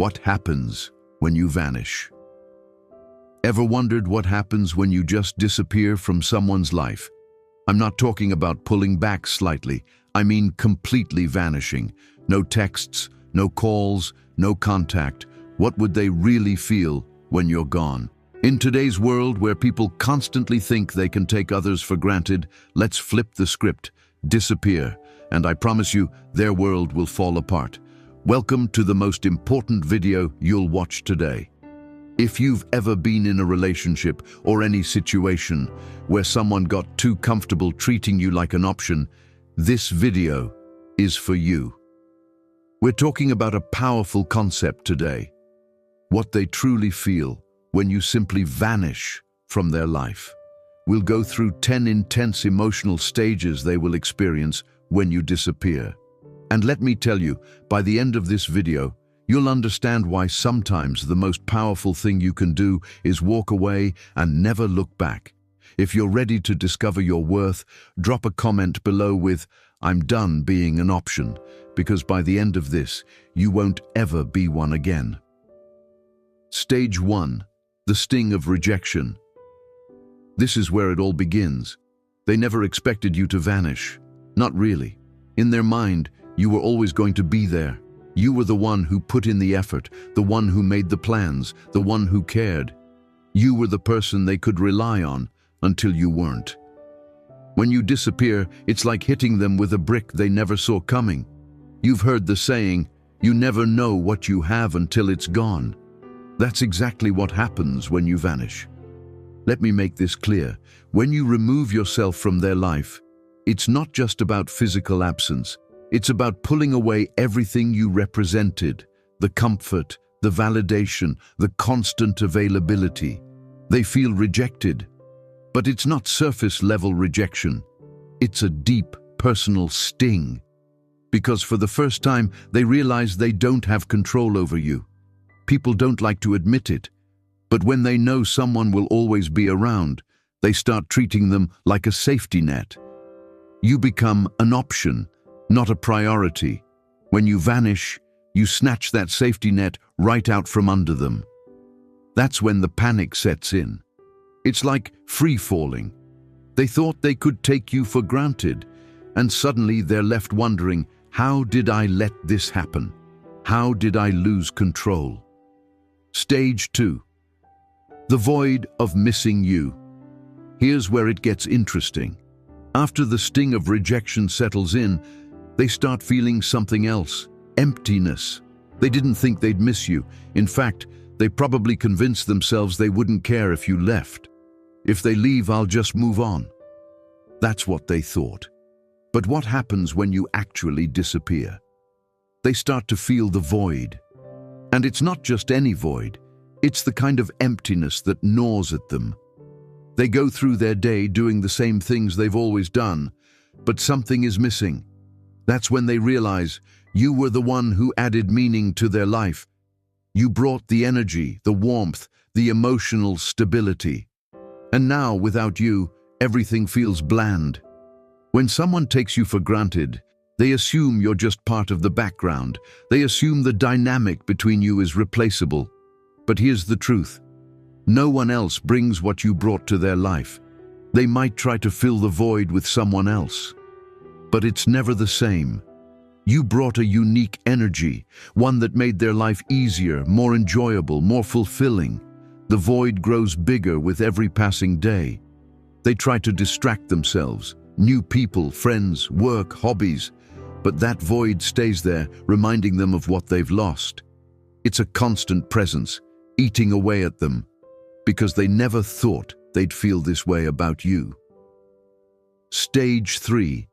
What happens when you vanish? Ever wondered what happens when you just disappear from someone's life? I'm not talking about pulling back slightly. I mean completely vanishing. No texts, no calls, no contact. What would they really feel when you're gone? In today's world where people constantly think they can take others for granted, let's flip the script, disappear, and I promise you, their world will fall apart. Welcome to the most important video you'll watch today. If you've ever been in a relationship or any situation where someone got too comfortable treating you like an option, this video is for you. We're talking about a powerful concept today, what they truly feel when you simply vanish from their life. We'll go through 10 intense emotional stages they will experience when you disappear. And let me tell you, by the end of this video, you'll understand why sometimes the most powerful thing you can do is walk away and never look back. If you're ready to discover your worth, drop a comment below with, "I'm done being an option," because by the end of this, you won't ever be one again. Stage 1. The sting of rejection. This is where it all begins. They never expected you to vanish. Not really. In their mind, you were always going to be there. You were the one who put in the effort, the one who made the plans, the one who cared. You were the person they could rely on until you weren't. When you disappear, it's like hitting them with a brick they never saw coming. You've heard the saying, "You never know what you have until it's gone." That's exactly what happens when you vanish. Let me make this clear. When you remove yourself from their life, it's not just about physical absence. It's about pulling away everything you represented, the comfort, the validation, the constant availability. They feel rejected, but it's not surface-level rejection. It's a deep, personal sting. Because for the first time, they realize they don't have control over you. People don't like to admit it, but when they know someone will always be around, they start treating them like a safety net. You become an option, not a priority. When you vanish, you snatch that safety net right out from under them. That's when the panic sets in. It's like free-falling. They thought they could take you for granted, and suddenly they're left wondering, how did I let this happen? How did I lose control? Stage 2. The void of missing you. Here's where it gets interesting. After the sting of rejection settles in, they start feeling something else, emptiness. They didn't think they'd miss you. In fact, they probably convinced themselves they wouldn't care if you left. If they leave, I'll just move on. That's what they thought. But what happens when you actually disappear? They start to feel the void. And it's not just any void. It's the kind of emptiness that gnaws at them. They go through their day doing the same things they've always done, but something is missing. That's when they realize you were the one who added meaning to their life. You brought the energy, the warmth, the emotional stability. And now, without you, everything feels bland. When someone takes you for granted, they assume you're just part of the background. They assume the dynamic between you is replaceable. But here's the truth. No one else brings what you brought to their life. They might try to fill the void with someone else. But it's never the same. You brought a unique energy, one that made their life easier, more enjoyable, more fulfilling. The void grows bigger with every passing day. They try to distract themselves, new people, friends, work, hobbies, but that void stays there, reminding them of what they've lost. It's a constant presence, eating away at them, because they never thought they'd feel this way about you. Stage 3.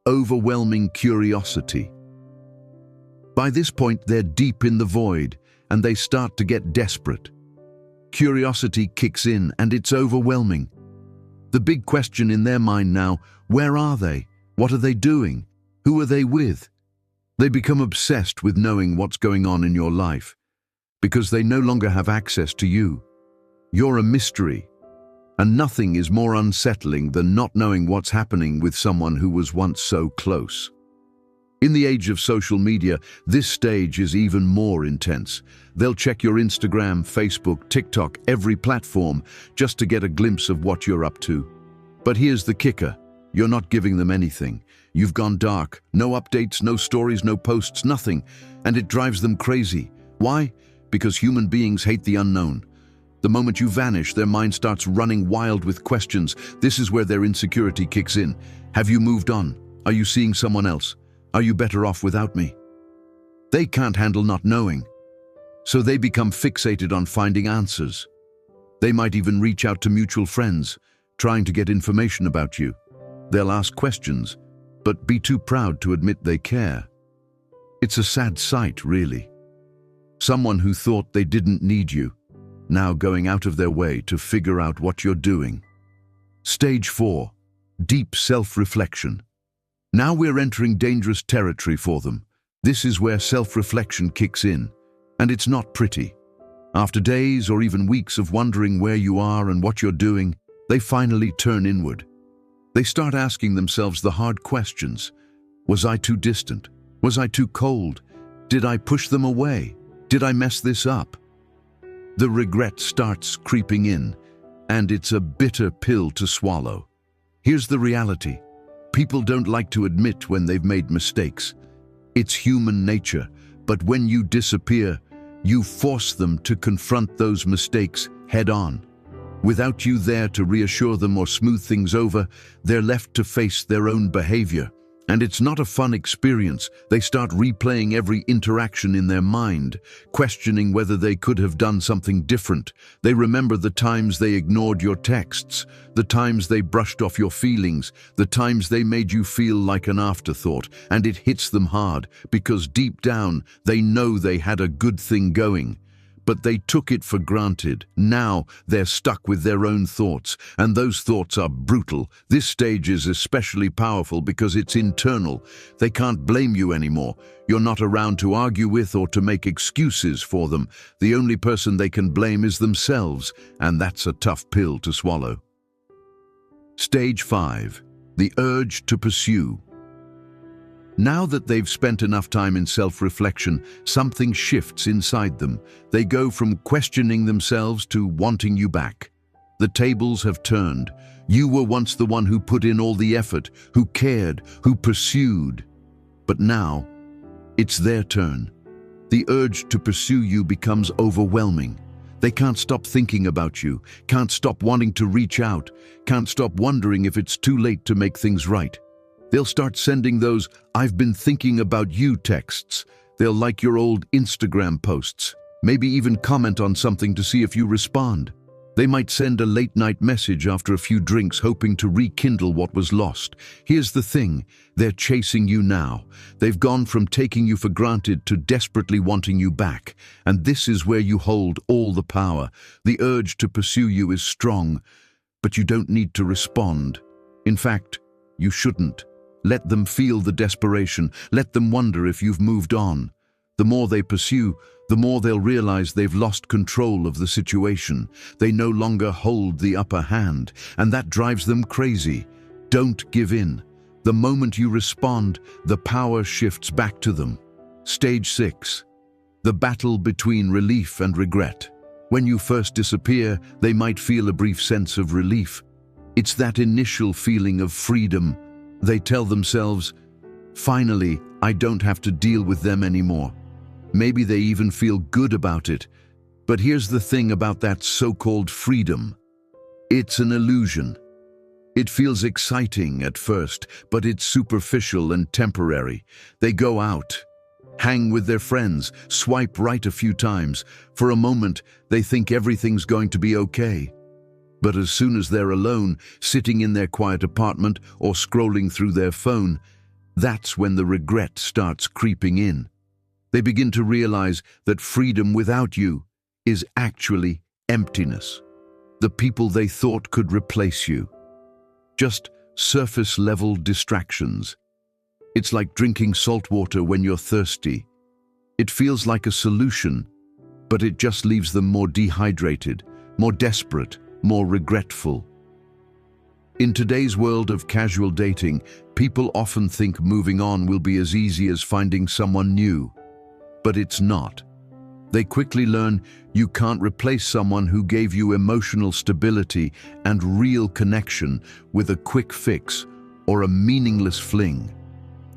Overwhelming curiosity. By this point, they're deep in the void, and they start to get desperate. Curiosity kicks in, and it's overwhelming. The big question in their mind now, where are they? What are they doing? Who are they with? They become obsessed with knowing what's going on in your life, because they no longer have access to you. You're a mystery, and nothing is more unsettling than not knowing what's happening with someone who was once so close. In the age of social media, this stage is even more intense. They'll check your Instagram, Facebook, TikTok, every platform, just to get a glimpse of what you're up to. But here's the kicker. You're not giving them anything. You've gone dark. No updates, no stories, no posts, nothing. And it drives them crazy. Why? Because human beings hate the unknown. The moment you vanish, their mind starts running wild with questions. This is where their insecurity kicks in. Have you moved on? Are you seeing someone else? Are you better off without me? They can't handle not knowing. So they become fixated on finding answers. They might even reach out to mutual friends, trying to get information about you. They'll ask questions, but be too proud to admit they care. It's a sad sight, really. Someone who thought they didn't need you, now going out of their way to figure out what you're doing. Stage 4. Deep self-reflection. Now we're entering dangerous territory for them. This is where self-reflection kicks in, and it's not pretty. After days or even weeks of wondering where you are and what you're doing, they finally turn inward. They start asking themselves the hard questions. Was I too distant? Was I too cold? Did I push them away? Did I mess this up? The regret starts creeping in, and it's a bitter pill to swallow. Here's the reality. People don't like to admit when they've made mistakes. It's human nature, but when you disappear, you force them to confront those mistakes head on. Without you there to reassure them or smooth things over, they're left to face their own behavior. And it's not a fun experience. They start replaying every interaction in their mind, questioning whether they could have done something different. They remember the times they ignored your texts, the times they brushed off your feelings, the times they made you feel like an afterthought. And it hits them hard, because deep down, they know they had a good thing going. But they took it for granted. Now they're stuck with their own thoughts, and those thoughts are brutal. This stage is especially powerful because it's internal. They can't blame you anymore. You're not around to argue with or to make excuses for them. The only person they can blame is themselves, and that's a tough pill to swallow. Stage 5. The urge to pursue. Now that they've spent enough time in self-reflection, something shifts inside them. They go from questioning themselves to wanting you back. The tables have turned. You were once the one who put in all the effort, who cared, who pursued. But now, it's their turn. The urge to pursue you becomes overwhelming. They can't stop thinking about you, can't stop wanting to reach out, can't stop wondering if it's too late to make things right. They'll start sending those "I've been thinking about you" texts. They'll like your old Instagram posts, maybe even comment on something to see if you respond. They might send a late-night message after a few drinks, hoping to rekindle what was lost. Here's the thing, they're chasing you now. They've gone from taking you for granted to desperately wanting you back. And this is where you hold all the power. The urge to pursue you is strong, but you don't need to respond. In fact, you shouldn't. Let them feel the desperation. Let them wonder if you've moved on. The more they pursue, the more they'll realize they've lost control of the situation. They no longer hold the upper hand, and that drives them crazy. Don't give in. The moment you respond, the power shifts back to them. Stage 6. The battle between relief and regret. When you first disappear, they might feel a brief sense of relief. It's that initial feeling of freedom. They tell themselves, "Finally, I don't have to deal with them anymore." Maybe they even feel good about it. But here's the thing about that so-called freedom. It's an illusion. It feels exciting at first, but it's superficial and temporary. They go out, hang with their friends, swipe right a few times. For a moment, they think everything's going to be okay. But as soon as they're alone, sitting in their quiet apartment or scrolling through their phone, that's when the regret starts creeping in. They begin to realize that freedom without you is actually emptiness. The people they thought could replace you. Just surface-level distractions. It's like drinking salt water when you're thirsty. It feels like a solution, but it just leaves them more dehydrated, more desperate, more regretful. In today's world of casual dating, people often think moving on will be as easy as finding someone new. But it's not. They quickly learn you can't replace someone who gave you emotional stability and real connection with a quick fix or a meaningless fling.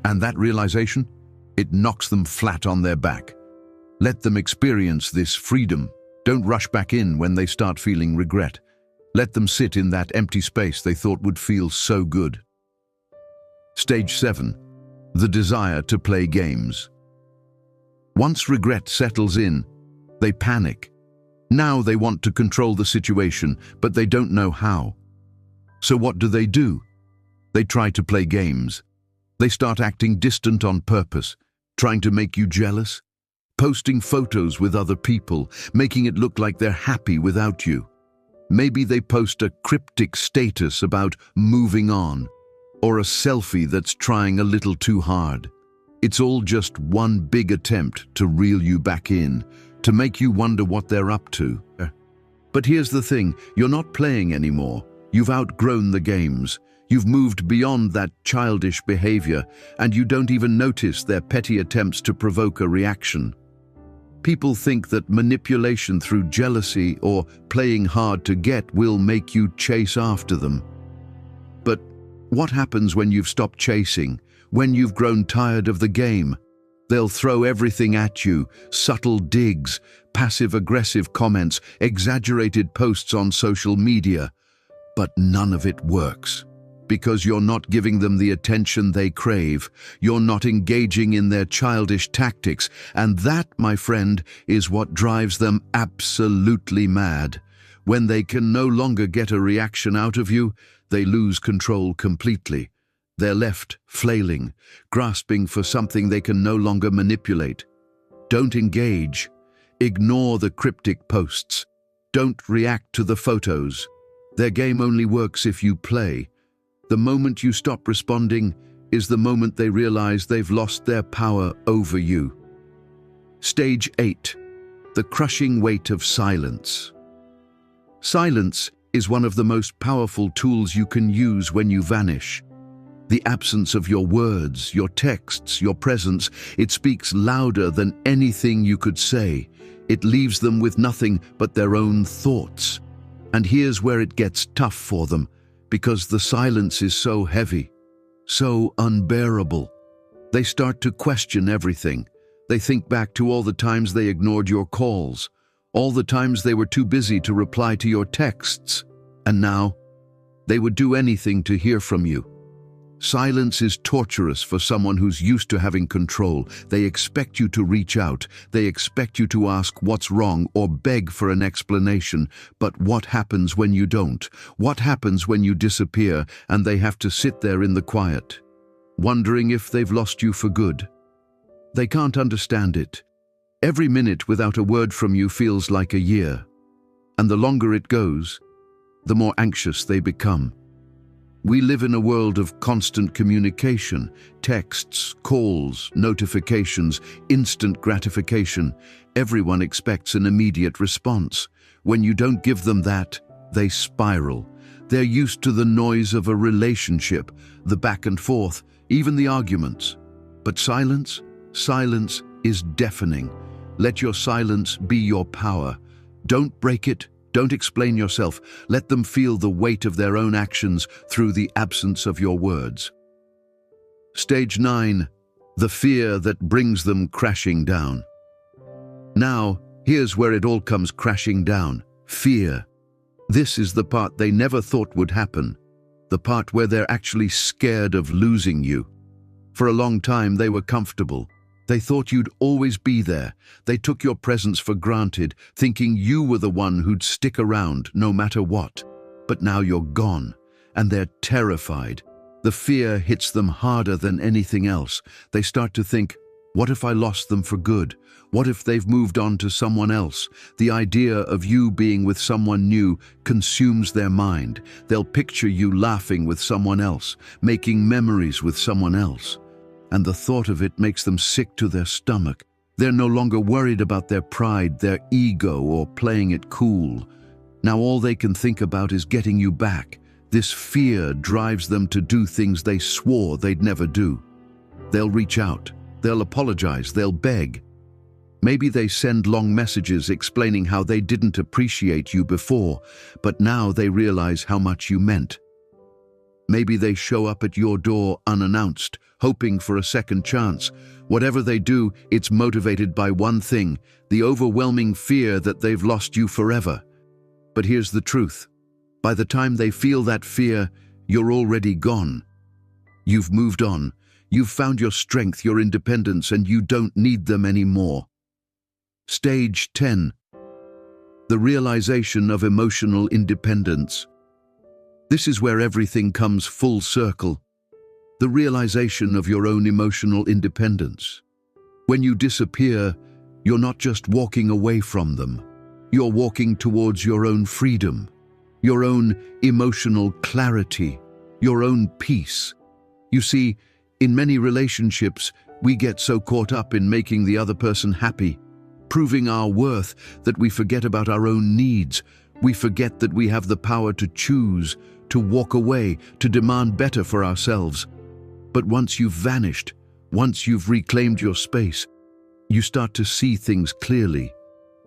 And that realization, it knocks them flat on their back. Let them experience this freedom. Don't rush back in when they start feeling regret. Let them sit in that empty space they thought would feel so good. Stage 7. The desire to play games. Once regret settles in, they panic. Now they want to control the situation, but they don't know how. So what do? They try to play games. They start acting distant on purpose, trying to make you jealous, posting photos with other people, making it look like they're happy without you. Maybe they post a cryptic status about moving on, or a selfie that's trying a little too hard. It's all just one big attempt to reel you back in, to make you wonder what they're up to. But here's the thing, you're not playing anymore. You've outgrown the games. You've moved beyond that childish behavior, and you don't even notice their petty attempts to provoke a reaction. People think that manipulation through jealousy or playing hard to get will make you chase after them. But what happens when you've stopped chasing, when you've grown tired of the game? They'll throw everything at you, subtle digs, passive-aggressive comments, exaggerated posts on social media. But none of it works. Because you're not giving them the attention they crave. You're not engaging in their childish tactics. And that, my friend, is what drives them absolutely mad. When they can no longer get a reaction out of you, they lose control completely. They're left flailing, grasping for something they can no longer manipulate. Don't engage. Ignore the cryptic posts. Don't react to the photos. Their game only works if you play. The moment you stop responding is the moment they realize they've lost their power over you. Stage 8. The crushing weight of silence. Silence is one of the most powerful tools you can use when you vanish. The absence of your words, your texts, your presence, it speaks louder than anything you could say. It leaves them with nothing but their own thoughts. And here's where it gets tough for them. Because the silence is so heavy, so unbearable. They start to question everything. They think back to all the times they ignored your calls, all the times they were too busy to reply to your texts, and now they would do anything to hear from you. Silence is torturous for someone who's used to having control. They expect you to reach out. They expect you to ask what's wrong or beg for an explanation. But what happens when you don't? What happens when you disappear and they have to sit there in the quiet, wondering if they've lost you for good? They can't understand it. Every minute without a word from you feels like a year. And the longer it goes, the more anxious they become. We live in a world of constant communication, texts, calls, notifications, instant gratification. Everyone expects an immediate response. When you don't give them that, they spiral. They're used to the noise of a relationship, the back and forth, even the arguments. But silence is deafening. Let your silence be your power. Don't break it. Don't explain yourself. Let them feel the weight of their own actions through the absence of your words. Stage 9. The fear that brings them crashing down. Now, here's where it all comes crashing down. Fear. This is the part they never thought would happen. The part where they're actually scared of losing you. For a long time, they were comfortable. They thought you'd always be there. They took your presence for granted, thinking you were the one who'd stick around no matter what. But now you're gone, and they're terrified. The fear hits them harder than anything else. They start to think, what if I lost them for good? What if they've moved on to someone else? The idea of you being with someone new consumes their mind. They'll picture you laughing with someone else, making memories with someone else. And the thought of it makes them sick to their stomach. They're no longer worried about their pride, their ego, or playing it cool. Now all they can think about is getting you back. This fear drives them to do things they swore they'd never do. They'll reach out, they'll apologize, they'll beg. Maybe they send long messages explaining how they didn't appreciate you before, but now they realize how much you meant. Maybe they show up at your door unannounced, hoping for a second chance. Whatever they do, it's motivated by one thing, the overwhelming fear that they've lost you forever. But here's the truth. By the time they feel that fear, you're already gone. You've moved on. You've found your strength, your independence, and you don't need them anymore. Stage 10. The realization of emotional independence. This is where everything comes full circle. The realization of your own emotional independence. When you disappear, you're not just walking away from them. You're walking towards your own freedom, your own emotional clarity, your own peace. You see, in many relationships, we get so caught up in making the other person happy, proving our worth, that we forget about our own needs. We forget that we have the power to choose, to walk away, to demand better for ourselves. But once you've vanished, once you've reclaimed your space, you start to see things clearly.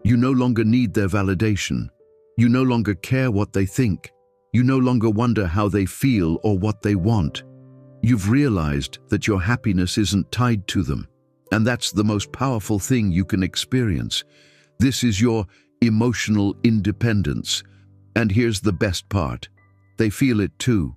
You no longer need their validation. You no longer care what they think. You no longer wonder how they feel or what they want. You've realized that your happiness isn't tied to them. And that's the most powerful thing you can experience. This is your emotional independence. And here's the best part. They feel it too.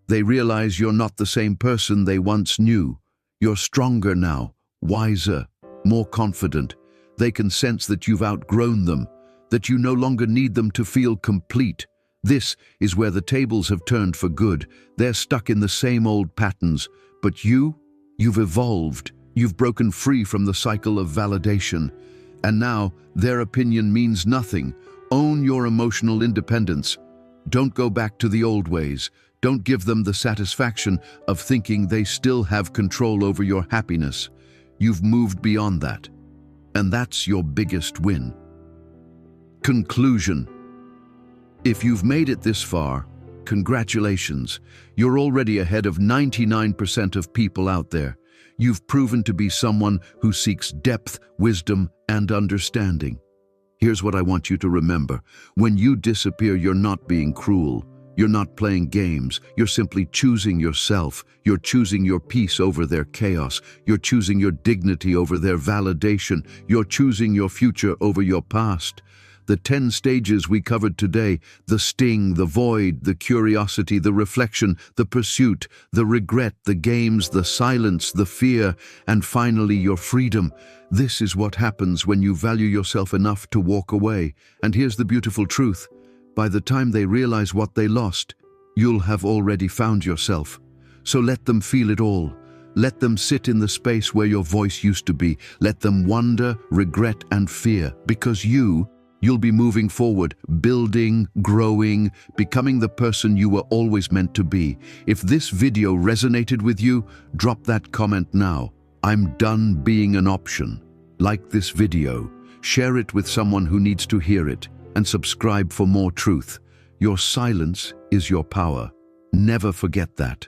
They realize you're not the same person they once knew. You're stronger now, wiser, more confident. They can sense that you've outgrown them, that you no longer need them to feel complete. This is where the tables have turned for good. They're stuck in the same old patterns. But you've evolved. You've broken free from the cycle of validation. And now their opinion means nothing. Own your emotional independence. Don't go back to the old ways. Don't give them the satisfaction of thinking they still have control over your happiness. You've moved beyond that. And that's your biggest win. Conclusion. If you've made it this far, congratulations. You're already ahead of 99% of people out there. You've proven to be someone who seeks depth, wisdom, and understanding. Here's what I want you to remember. When you disappear, you're not being cruel. You're not playing games. You're simply choosing yourself. You're choosing your peace over their chaos. You're choosing your dignity over their validation. You're choosing your future over your past. The 10 stages we covered today, the sting, the void, the curiosity, the reflection, the pursuit, the regret, the games, the silence, the fear, and finally your freedom. This is what happens when you value yourself enough to walk away. And here's the beautiful truth. By the time they realize what they lost, you'll have already found yourself. So let them feel it all. Let them sit in the space where your voice used to be. Let them wonder, regret, and fear, because you'll be moving forward, building, growing, becoming the person you were always meant to be. If this video resonated with you, drop that comment now. I'm done being an option. Like this video, share it with someone who needs to hear it, and subscribe for more truth. Your silence is your power. Never forget that.